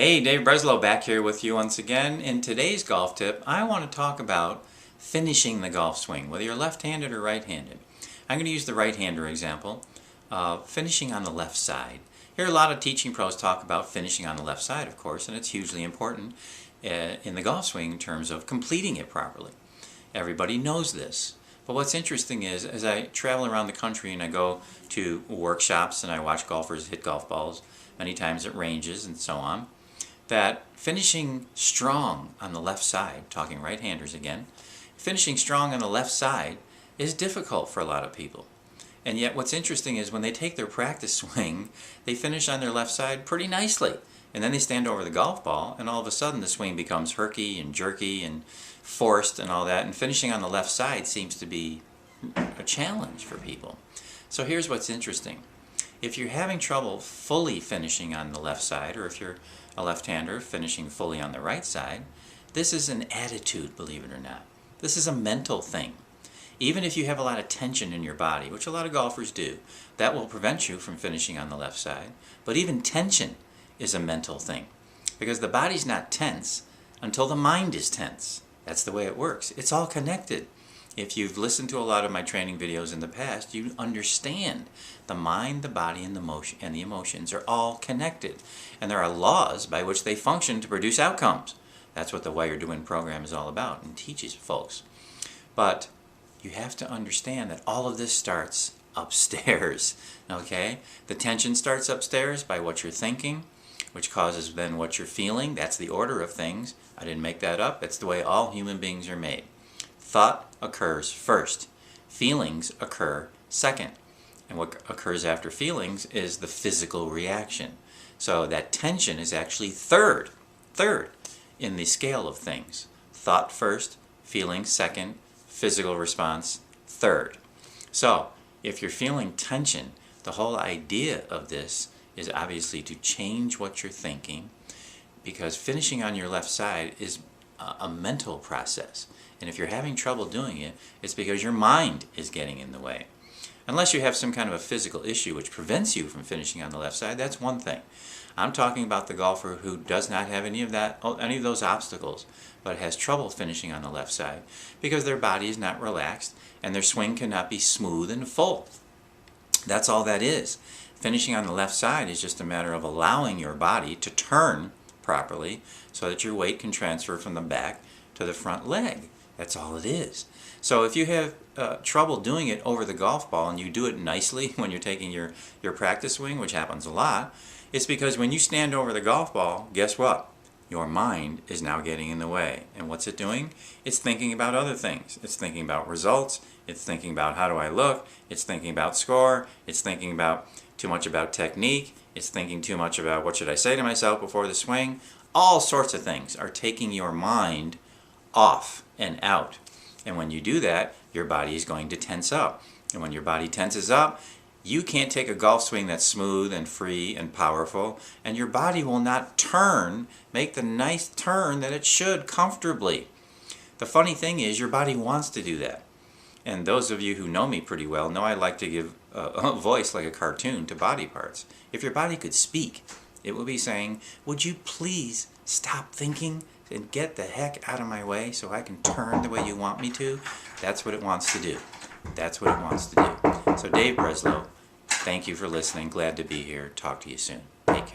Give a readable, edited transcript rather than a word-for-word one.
Hey, David Breslow back here with you once again. In today's golf tip, I want to talk about finishing the golf swing, whether you're left-handed or right-handed. I'm going to use the right-hander example, finishing on the left side. Here a lot of teaching pros talk about finishing on the left side, of course, and it's hugely important in the golf swing in terms of completing it properly. Everybody knows this. But what's interesting is, as I travel around the country and I go to workshops and I watch golfers hit golf balls, many times at ranges and so on, that finishing strong on the left side, talking right-handers again, finishing strong on the left side is difficult for a lot of people. And yet what's interesting is when they take their practice swing, they finish on their left side pretty nicely. And then they stand over the golf ball and all of a sudden the swing becomes herky and jerky and forced and all that. And finishing on the left side seems to be a challenge for people. So here's what's interesting. If you're having trouble fully finishing on the left side, or if you're a left-hander finishing fully on the right side, this is an attitude, believe it or not. This is a mental thing. Even if you have a lot of tension in your body, which a lot of golfers do, that will prevent you from finishing on the left side. But even tension is a mental thing, because the body's not tense until the mind is tense. That's the way it works. It's all connected. If you've listened to a lot of my training videos in the past, you understand the mind, the body, and the emotions are all connected. And there are laws by which they function to produce outcomes. That's what the Wired to Win program is all about and teaches folks. But you have to understand that all of this starts upstairs, okay? The tension starts upstairs by what you're thinking, which causes then what you're feeling. That's the order of things. I didn't make that up. It's the way all human beings are made. Thought occurs first. Feelings occur second. And what occurs after feelings is the physical reaction. So that tension is actually third in the scale of things. Thought first, feeling second, physical response third. So if you're feeling tension, the whole idea of this is obviously to change what you're thinking, because finishing on your left side is a mental process. And if you're having trouble doing it, it's because your mind is getting in the way. Unless you have some kind of a physical issue which prevents you from finishing on the left side, that's one thing. I'm talking about the golfer who does not have any of those obstacles, but has trouble finishing on the left side because their body is not relaxed and their swing cannot be smooth and full. That's all that is. Finishing on the left side is just a matter of allowing your body to turn properly so that your weight can transfer from the back to the front leg. That's all it is. So if you have trouble doing it over the golf ball and you do it nicely when you're taking your practice swing, which happens a lot, it's because when you stand over the golf ball, guess what? Your mind is now getting in the way. And what's it doing? It's thinking about other things. It's thinking about results. It's thinking about how do I look. It's thinking about score. It's thinking about too much about technique. It's thinking too much about what should I say to myself before the swing. All sorts of things are taking your mind off and out. And when you do that, your body is going to tense up. And when your body tenses up, you can't take a golf swing that's smooth and free and powerful, and your body will not turn, make the nice turn that it should comfortably. The funny thing is, your body wants to do that. And those of you who know me pretty well know I like to give a voice like a cartoon to body parts. If your body could speak, it would be saying, would you please stop thinking and get the heck out of my way so I can turn the way you want me to? That's what it wants to do. That's what it wants to do. So Dave Breslow, thank you for listening. Glad to be here. Talk to you soon.